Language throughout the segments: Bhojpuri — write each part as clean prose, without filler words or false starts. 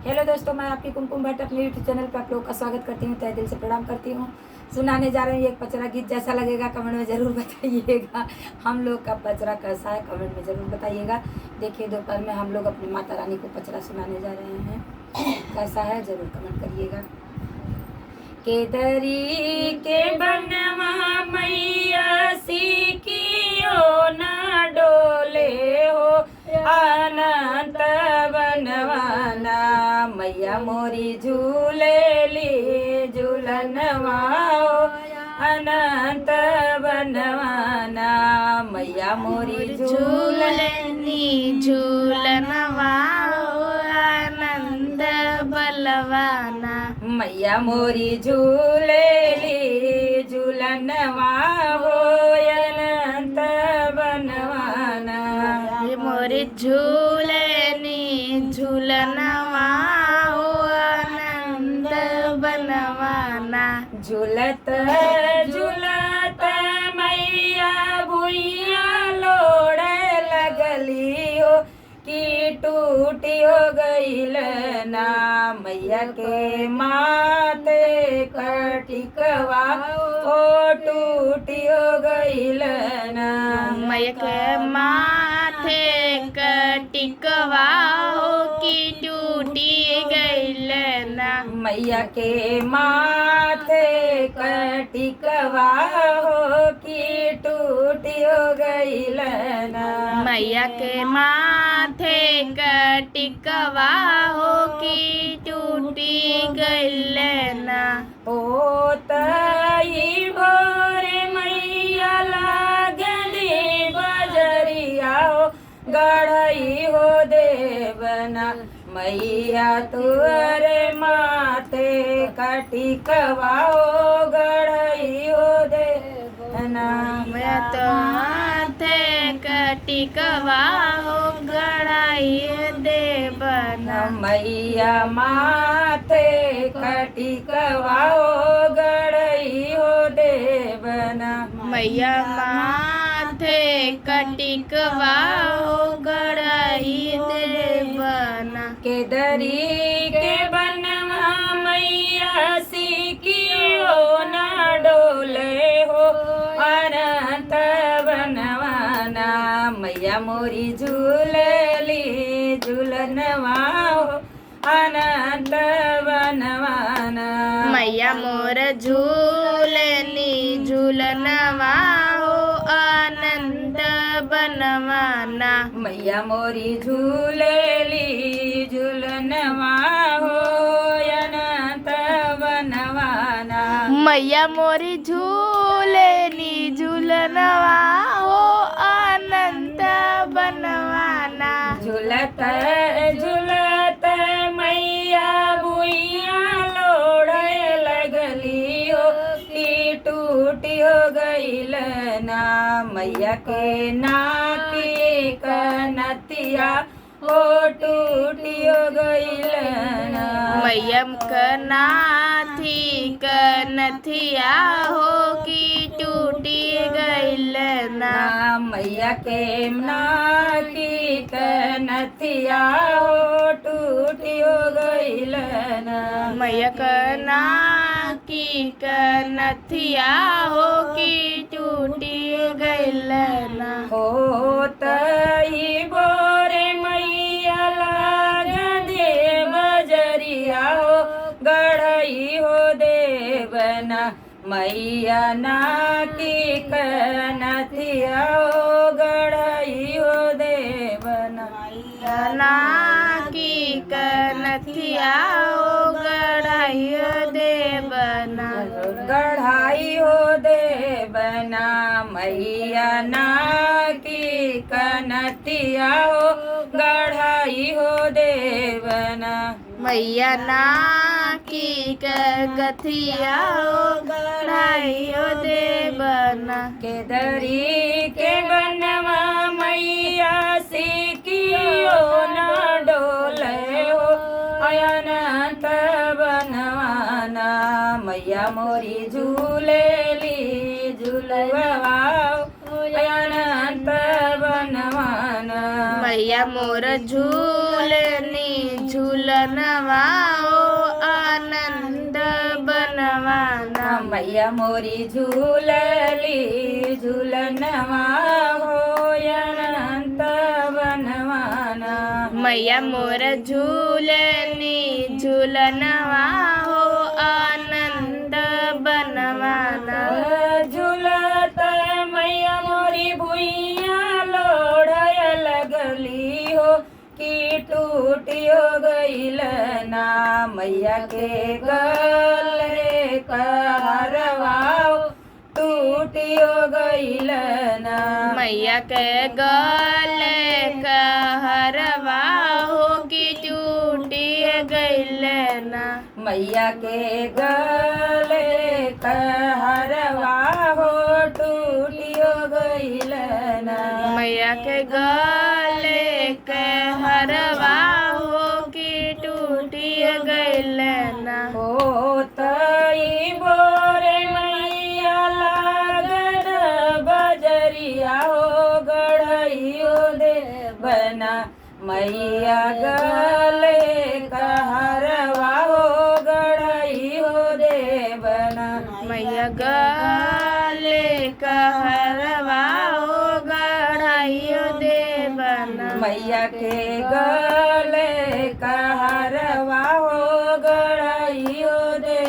हेलो दोस्तों, मैं आपकी कुमकुम भट्ट अपने यूट्यूब चैनल पर आप लोगों का स्वागत करती हूँ, तहे दिल से प्रणाम करती हूँ। सुनाने जा रहे हैं एक पचरा गीत, जैसा लगेगा कमेंट में ज़रूर बताइएगा। हम लोग का पचरा कैसा है कमेंट में ज़रूर बताइएगा। देखिए दोपहर में हम लोग अपनी माता रानी को पचरा सुनाने जा रहे हैं, कैसा है ज़रूर कमेंट करिएगा। केदरी के बनवा मैया सीखियो ना डोले हो, अनंत बनवाना मैया मोरी झूलेली झूलनवा हो, अनंत बनवाना मैया मोरी झूलनी झूलनवा हो, आनंद बलवाना मैया मोरी झूलेली झूलनवा हो, अनंत बनवाना मोरी झूलनी झूलनवा हो, आनंद बनवाना झूलत झूलत मैया भुइया लोड़े लगली हो, कि टूटी हो गईल ना मैया के माथे कटिकवा ओ टूटी हो गईल ना मैया के माथे कटिकवा हो, कि टूटी गईल ना मैया के माथे कटिकवा हो, कि टूटी हो गईल ना मैया के माथे कटिकवा हो, कि टूटी गईल ना ओ तई भोरे मैया लागली बजरिया हो, गढ़ई हो देवना मैया तुअरे माथे कटिकवा हो, गढ़ई हो देवना मैया तो माथे कटिकवा हो, गढ़ाई देवना मैया माथे कटिकवा हो, गढ़ई हो देवना मैया माथे कटिकवा हो, गढ़ाई देवना केदरी के बनवा मैया सीखियो ना डोले हो, अनंत बनवाना मैया मोरी झूलली झूलनवा हो, अनंत बनवाना मैया मोर झूलनी झूलनवा हो, आनंद बनवाना मैया मोरी झूलेली झूलनवा हो, अनंत बनवाना मैया मोरी झूलनी झूलनवा हो, आनंद बनवाना झूलत झूलत मैया भुइया लोड़े लगली हो, कि टूटी हो गईल ना मैया के नाकी कनतिया ओ टूटी हो गईल ना मैया कनाथी कनथिया हो, कि टूटी गईल ना मैया के नाकी कनथिया हो, टूटी हो गईल ना मैया कनाकी कनथिया हो, कि टूटी गईल ना हो तई बोरे मैया लाग दे बजरिया हो, गढ़ई हो देवना मैया नाकी कनथिया हो, गढ़ई हो देवना नाकी कनथिया हो, गढ़ाई देवना गढ़ाई हो देवना मैया नाकी कनथिया हो, गढ़ाई हो देवना मैया नाकी कथिया हो, गढ़ाई देवना केदरी के बनवा मैया सीखियो ना डोले हो, अनंत बनवाना मैया मोरी झूलेली झूलवा हो, अनंत बनवाना मैया मोर झूलनी झूल झूलनवा हो आनंद बनवाना मैया मोरी झूलली झूलनवा हो अनंत बनवाना मैया मोर झूलनी झूलनवा हो आनंद बनवाना झूलत मैया मोरी भुइया लोढ़य लगली हो कि टूटियो गईल ना मैया के गले कहरवाओ टूटियो गईल ना मैया के गले कहरवा हो कि टूटी गईल ना मैया के गले कहरवा हो टूटियो गईल ना मैया के गले कहरवा हो कि टूटी गईल ना हो तई बोरे मैया लागन बजरिया हो गढ़इयो दे बना मैया गले कहरवा हो गढ़इयो दे बना मैया गले कहरवा हो गढ़ाइयो देवना मैया के गले कहरवा हो गढ़इयो दे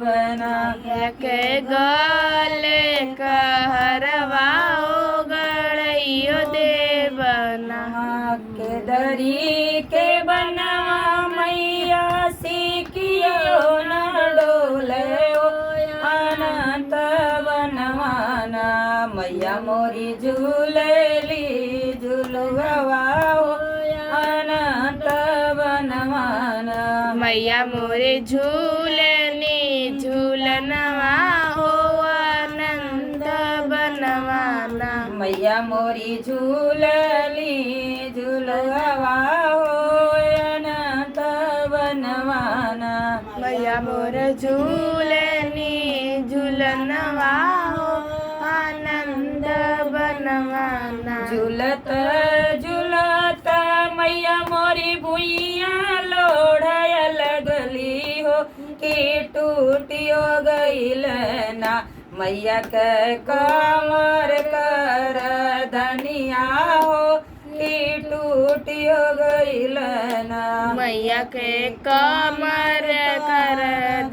बना मैया के गले कहरवा हो गढ़ाइयो देवना के दरी के बनवा मैया सीखियो न डोले अनंत बनवाना मैया मोरी झूलेली झूलवा अनंत बनवाना मैया मोरे झूलनी झूलनवा हो आनंद बनवाना मैया मोरी झूलली झूलवा अनंत बनवाना मैया मोर झूलनी झूलनवा हो आनंद बनवाना झूलत झूलत मैया मोरी भुइया लोढ़य लगली हो कि टूटियो गईल ना मैया के कमर कर धनिया हो कि टूटियो गईल ना मैया के कमर कर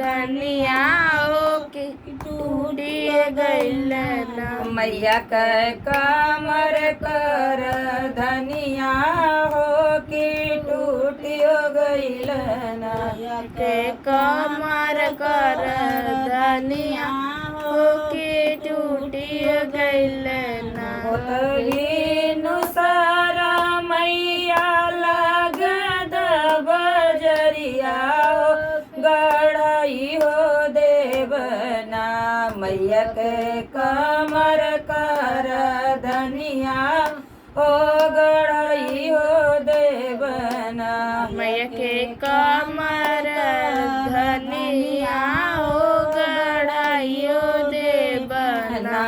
धनिया हो कि टूटी गईल ना मैया के कमर कर धनिया हो कि टूटियो गईल ना के कमर कर धनिया हो कि टूटी गईल ना सारा मैया लागद बजरिया हो गढ़ई हो देवना मैया के कमर कर धनिया हो गढ़ई हो देवना मैया के कमर धनिया हो गढ़ाइयो देवना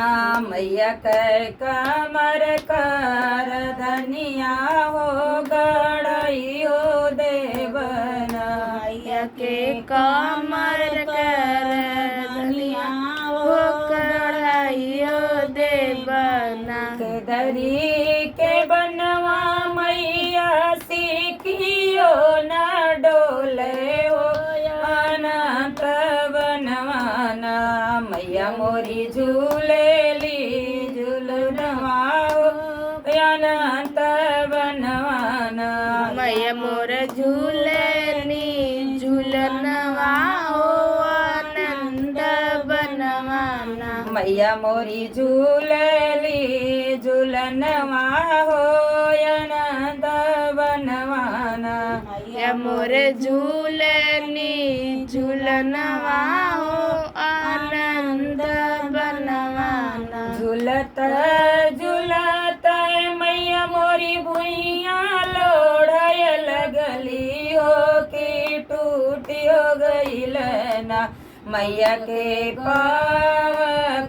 मैया के कमर कर धनिया हो गढ़ई हो देवना मैया के कमर कर धनिया हो गढ़ाइयो देवना के दरी के बनवा मैया सीखियो न डोले हो अनंत बनवाना मैया मोरी झूलेली झूलनवा हो अनंत बनवाना मैया मोर झूलनी झूलनवा हो आनंद बनवाना मैया मोरी झूलेली झूलनवा हो अनंत बनवाना मैया मोर झूलनी झूलनवा हो आनंद बनवाना झूलत झूलत मैया मोरी भुइया लोढ़य लगली हो कि टूटियो गईल ना मैया के पाव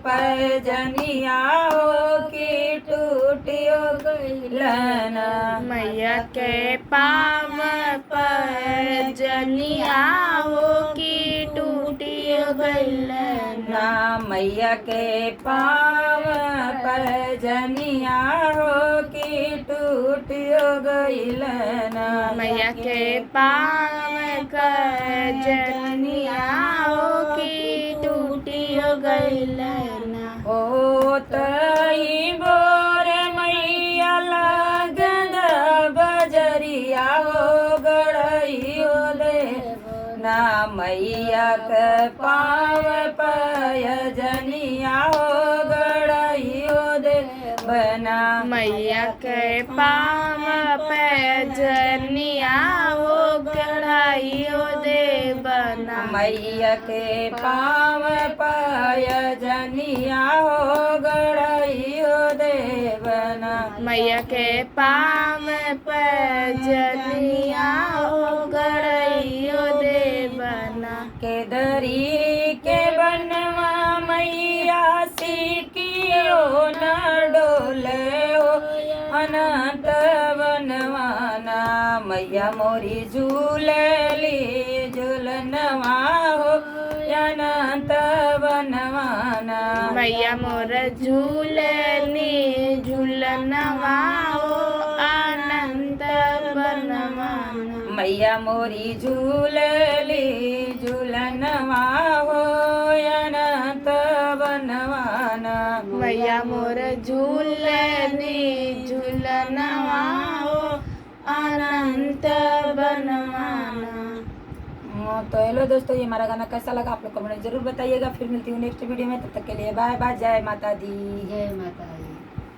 पैजनिया हो कि टूटियो गइलना मैया के पाव पर जनिया हो की टूटी गइलना ना मैया के पाव पर जनिया हो की टूटियो गइलना मैया के पाव कर जनिया हो की टूटी गइलना ओ तई बोरे मैया लगन बजरिया हो गड़इयो दे ना मैया के पाव पय जनिया हो गड़इयो दे बना मैया के पाव पे जनिया हो गड़ाइयो दे बना मैया के पाव पय जनिया हो गड़इयो दे बना मैया के पाव पे जनिया हो गड़ाइयो दे बना केदरी के बनवा मैया सिकियो न डोले हो अनंत बनवाना मैया मोरी झूलली झूलनवा हो अनंत बनवाना मैया मोर झूलनी झूलनवा हो आनंद बनवाना मैया मोरी झूलली झूलनवा हो अनंत बनवाना मैया मोर झूलनी झूलनवा हो अनंत बनवाना। तो हेलो दोस्तों, ये हमारा गाना कैसा लगा आप लोग कमेंट जरूर बताइएगा। फिर मिलती हूँ नेक्स्ट वीडियो में, तब तक के लिए बाय बाय। जय माता दी। जय माता दी।